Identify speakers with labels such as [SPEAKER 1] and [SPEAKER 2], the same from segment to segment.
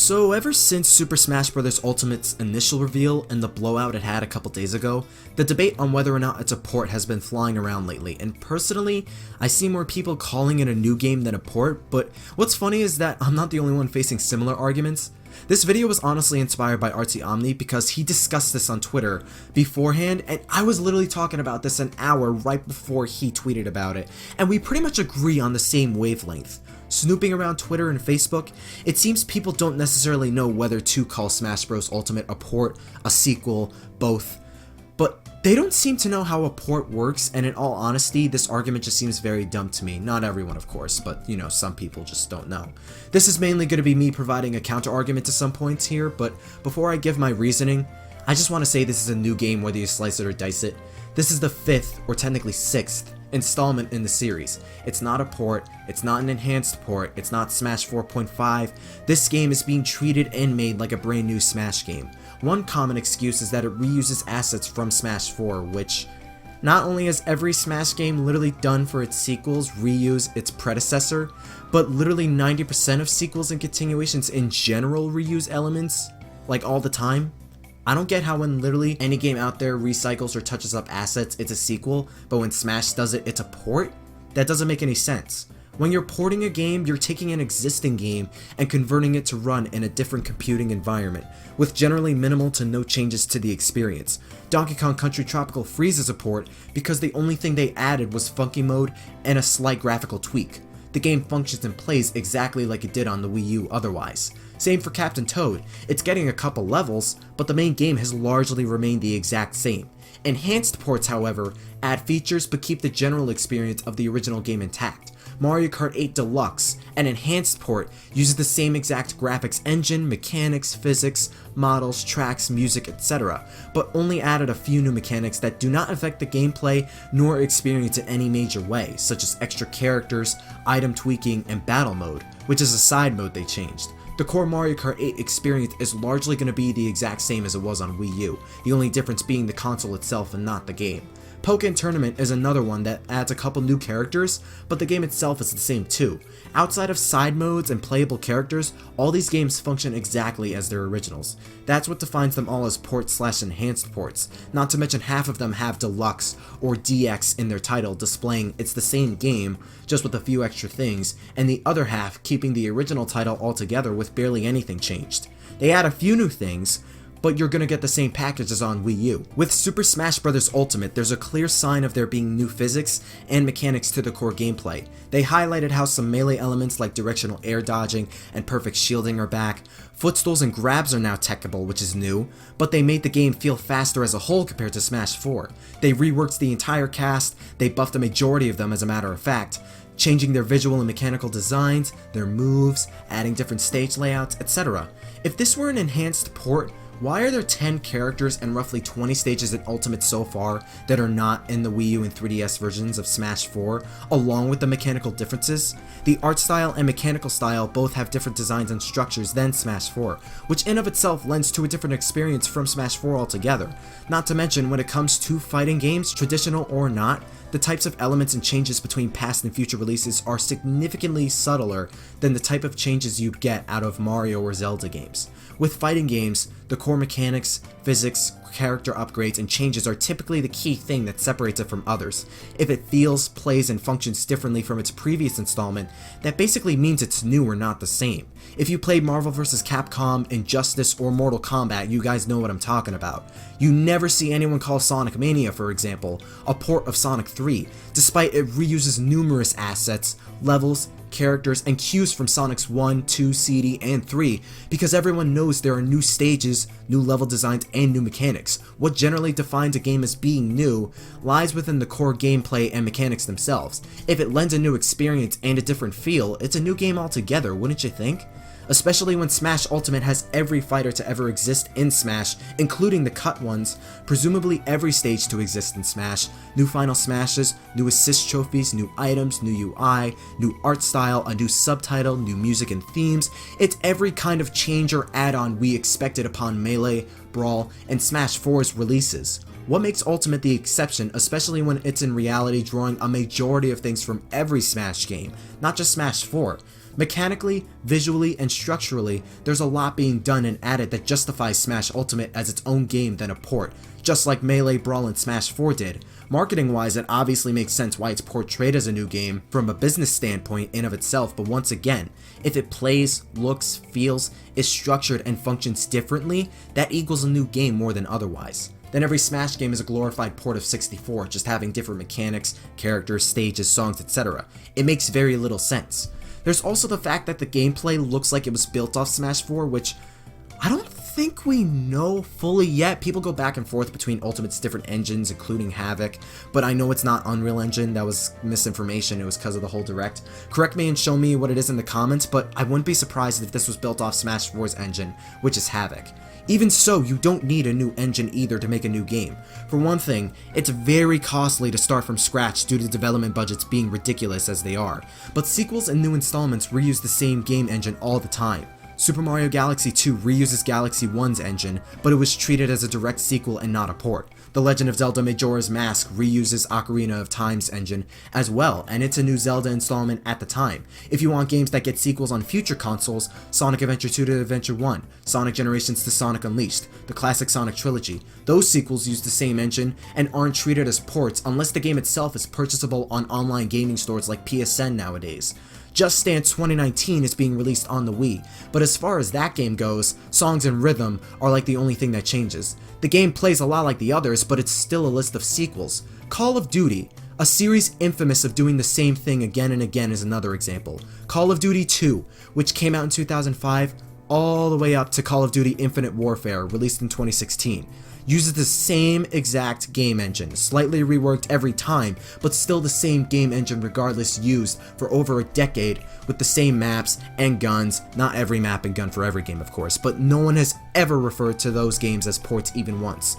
[SPEAKER 1] So ever since Super Smash Bros. Ultimate's initial reveal and the blowout it had a couple days ago, the debate on whether or not it's a port has been flying around lately, and personally, I see more people calling it a new game than a port, but what's funny is that I'm not the only one facing similar arguments. This video was honestly inspired by Artsy Omni because he discussed this on Twitter beforehand, and I was literally talking about this an hour right before he tweeted about it, and we pretty much agree on the same wavelength. Snooping around Twitter and Facebook, it seems people don't necessarily know whether to call Smash Bros. Ultimate a port, a sequel, both, but they don't seem to know how a port works, and in all honesty, this argument just seems very dumb to me. Not everyone, of course, but you know, some people just don't know. This is mainly going to be me providing a counter argument to some points here, but before I give my reasoning, I just want to say this is a new game whether you slice it or dice it. This is the 5th, or technically 6th, installment in the series. It's not a port, it's not an enhanced port, it's not Smash 4.5. This game is being treated and made like a brand new Smash game. One common excuse is that it reuses assets from Smash 4, which not only has every Smash game literally done for its sequels reuse its predecessor, but literally 90% of sequels and continuations in general reuse elements, like all the time. I don't get how when literally any game out there recycles or touches up assets, it's a sequel, but when Smash does it, it's a port? That doesn't make any sense. When you're porting a game, you're taking an existing game and converting it to run in a different computing environment, with generally minimal to no changes to the experience. Donkey Kong Country Tropical Freeze is a port because the only thing they added was funky mode and a slight graphical tweak. The game functions and plays exactly like it did on the Wii U otherwise. Same for Captain Toad, it's getting a couple levels, but the main game has largely remained the exact same. Enhanced ports, however, add features but keep the general experience of the original game intact. Mario Kart 8 Deluxe, an enhanced port, uses the same exact graphics engine, mechanics, physics, models, tracks, music, etc., but only added a few new mechanics that do not affect the gameplay nor experience in any major way, such as extra characters, item tweaking, and battle mode, which is a side mode they changed. The core Mario Kart 8 experience is largely going to be the exact same as it was on Wii U, the only difference being the console itself and not the game. Pokken Tournament is another one that adds a couple new characters, but the game itself is the same too. Outside of side modes and playable characters, all these games function exactly as their originals. That's what defines them all as port/enhanced ports, not to mention half of them have Deluxe or DX in their title, displaying it's the same game, just with a few extra things, and the other half keeping the original title altogether with barely anything changed. They add a few new things, but you're gonna get the same package as on Wii U. With Super Smash Bros. Ultimate, there's a clear sign of there being new physics and mechanics to the core gameplay. They highlighted how some melee elements like directional air dodging and perfect shielding are back. Footstools and grabs are now techable, which is new, but they made the game feel faster as a whole compared to Smash 4. They reworked the entire cast, they buffed the majority of them as a matter of fact, changing their visual and mechanical designs, their moves, adding different stage layouts, etc. If this were an enhanced port, why are there 10 characters and roughly 20 stages in Ultimate so far that are not in the Wii U and 3DS versions of Smash 4, along with the mechanical differences? The art style and mechanical style both have different designs and structures than Smash 4, which in of itself lends to a different experience from Smash 4 altogether. Not to mention, when it comes to fighting games, traditional or not, the types of elements and changes between past and future releases are significantly subtler than the type of changes you'd get out of Mario or Zelda games. With fighting games, the core mechanics, physics, character upgrades, and changes are typically the key thing that separates it from others. If it feels, plays, and functions differently from its previous installment, that basically means it's new or not the same. If you played Marvel vs. Capcom, Injustice, or Mortal Kombat, you guys know what I'm talking about. You never see anyone call Sonic Mania, for example, a port of Sonic 3, despite it reuses numerous assets, levels, characters, and cues from Sonic's 1, 2, CD, and 3, because everyone knows there are new stages, new level designs, and new mechanics. What generally defines a game as being new lies within the core gameplay and mechanics themselves. If it lends a new experience and a different feel, it's a new game altogether, wouldn't you think? Especially when Smash Ultimate has every fighter to ever exist in Smash, including the cut ones, presumably every stage to exist in Smash, new final smashes, new assist trophies, new items, new UI, new art style, a new subtitle, new music and themes. It's every kind of change or add-on we expected upon Melee, Brawl, and Smash 4's releases. What makes Ultimate the exception, especially when it's in reality drawing a majority of things from every Smash game, not just Smash 4? Mechanically, visually, and structurally, there's a lot being done and added that justifies Smash Ultimate as its own game than a port, just like Melee, Brawl, and Smash 4 did. Marketing-wise, it obviously makes sense why it's portrayed as a new game from a business standpoint in of itself, but once again, if it plays, looks, feels, is structured, and functions differently, that equals a new game more than otherwise. Then every Smash game is a glorified port of 64, just having different mechanics, characters, stages, songs, etc. It makes very little sense. There's also the fact that the gameplay looks like it was built off Smash 4, which I don't think we know fully yet. People go back and forth between Ultimate's different engines, including Havoc, but I know it's not Unreal Engine. That was misinformation. It was because of the whole Direct. Correct me and show me what it is in the comments, but I wouldn't be surprised if this was built off Smash 4's engine, which is Havoc. Even so, you don't need a new engine either to make a new game. For one thing, it's very costly to start from scratch due to development budgets being ridiculous as they are, but sequels and new installments reuse the same game engine all the time. Super Mario Galaxy 2 reuses Galaxy 1's engine, but it was treated as a direct sequel and not a port. The Legend of Zelda Majora's Mask reuses Ocarina of Time's engine as well, and it's a new Zelda installment at the time. If you want games that get sequels on future consoles, Sonic Adventure 2 to Adventure 1, Sonic Generations to Sonic Unleashed, the classic Sonic trilogy, those sequels use the same engine and aren't treated as ports unless the game itself is purchasable on online gaming stores like PSN nowadays. Just Dance 2019 is being released on the Wii, but as far as that game goes, songs and rhythm are like the only thing that changes. The game plays a lot like the others, but it's still a list of sequels. Call of Duty, a series infamous of doing the same thing again and again, is another example. Call of Duty 2, which came out in 2005, all the way up to Call of Duty Infinite Warfare, released in 2016. Uses the same exact game engine, slightly reworked every time, but still the same game engine regardless, used for over a decade with the same maps and guns. Not every map and gun for every game, of course, but no one has ever referred to those games as ports even once.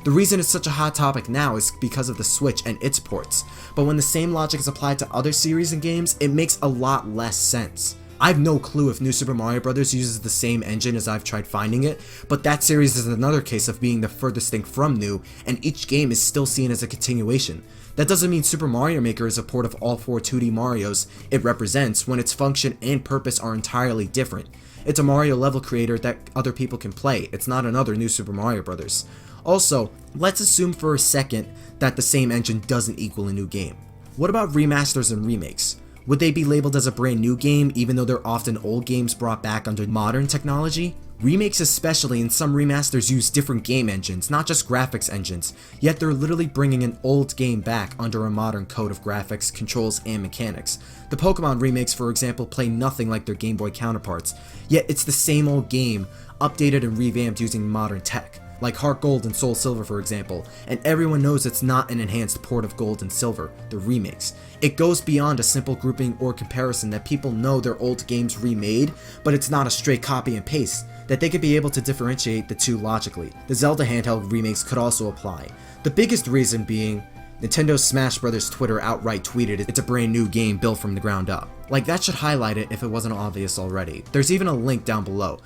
[SPEAKER 1] The reason it's such a hot topic now is because of the Switch and its ports, but when the same logic is applied to other series and games, it makes a lot less sense. I have no clue if New Super Mario Bros. Uses the same engine as I've tried finding it, but that series is another case of being the furthest thing from new, and each game is still seen as a continuation. That doesn't mean Super Mario Maker is a port of all 4 2D Marios it represents when its function and purpose are entirely different. It's a Mario level creator that other people can play, it's not another New Super Mario Bros. Also, let's assume for a second that the same engine doesn't equal a new game. What about remasters and remakes? Would they be labeled as a brand new game even though they're often old games brought back under modern technology? Remakes especially, and some remasters use different game engines, not just graphics engines, yet they're literally bringing an old game back under a modern code of graphics, controls, and mechanics. The Pokemon remakes, for example, play nothing like their Game Boy counterparts, yet it's the same old game, updated and revamped using modern tech, like Heart Gold and Soul Silver for example, and everyone knows it's not an enhanced port of Gold and Silver, the remakes. It goes beyond a simple grouping or comparison that people know their old games remade, but it's not a straight copy and paste, that they could be able to differentiate the two logically. The Zelda handheld remakes could also apply. The biggest reason being, Nintendo's Smash Bros. Twitter outright tweeted it's a brand new game built from the ground up. Like, that should highlight it if it wasn't obvious already. There's even a link down below.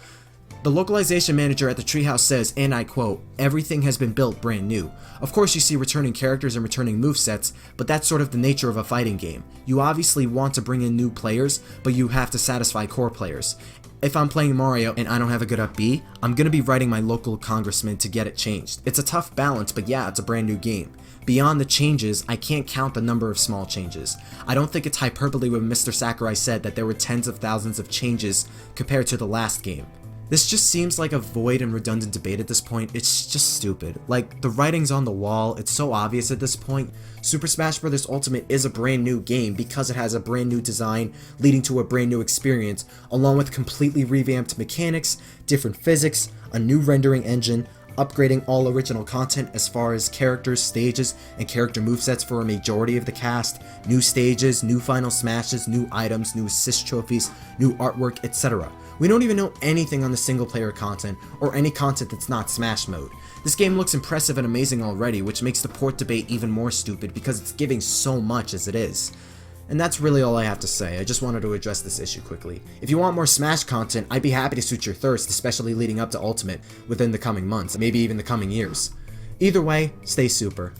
[SPEAKER 1] The localization manager at the Treehouse says, and I quote, "Everything has been built brand new. Of course you see returning characters and returning movesets, but that's sort of the nature of a fighting game. You obviously want to bring in new players, but you have to satisfy core players. If I'm playing Mario and I don't have a good up B, I'm gonna be writing my local congressman to get it changed. It's a tough balance, but yeah, it's a brand new game. Beyond the changes, I can't count the number of small changes. I don't think it's hyperbole when Mr. Sakurai said that there were tens of thousands of changes compared to the last game. This just seems like a void and redundant debate at this point. It's just stupid. Like, the writing's on the wall, it's so obvious at this point. Super Smash Bros. Ultimate is a brand new game because it has a brand new design leading to a brand new experience, along with completely revamped mechanics, different physics, a new rendering engine, upgrading all original content as far as characters, stages, and character movesets for a majority of the cast, new stages, new final smashes, new items, new assist trophies, new artwork, etc. We don't even know anything on the single player content, or any content that's not Smash mode. This game looks impressive and amazing already, which makes the port debate even more stupid because it's giving so much as it is. And that's really all I have to say. I just wanted to address this issue quickly. If you want more Smash content, I'd be happy to suit your thirst, especially leading up to Ultimate within the coming months, maybe even the coming years. Either way, stay super.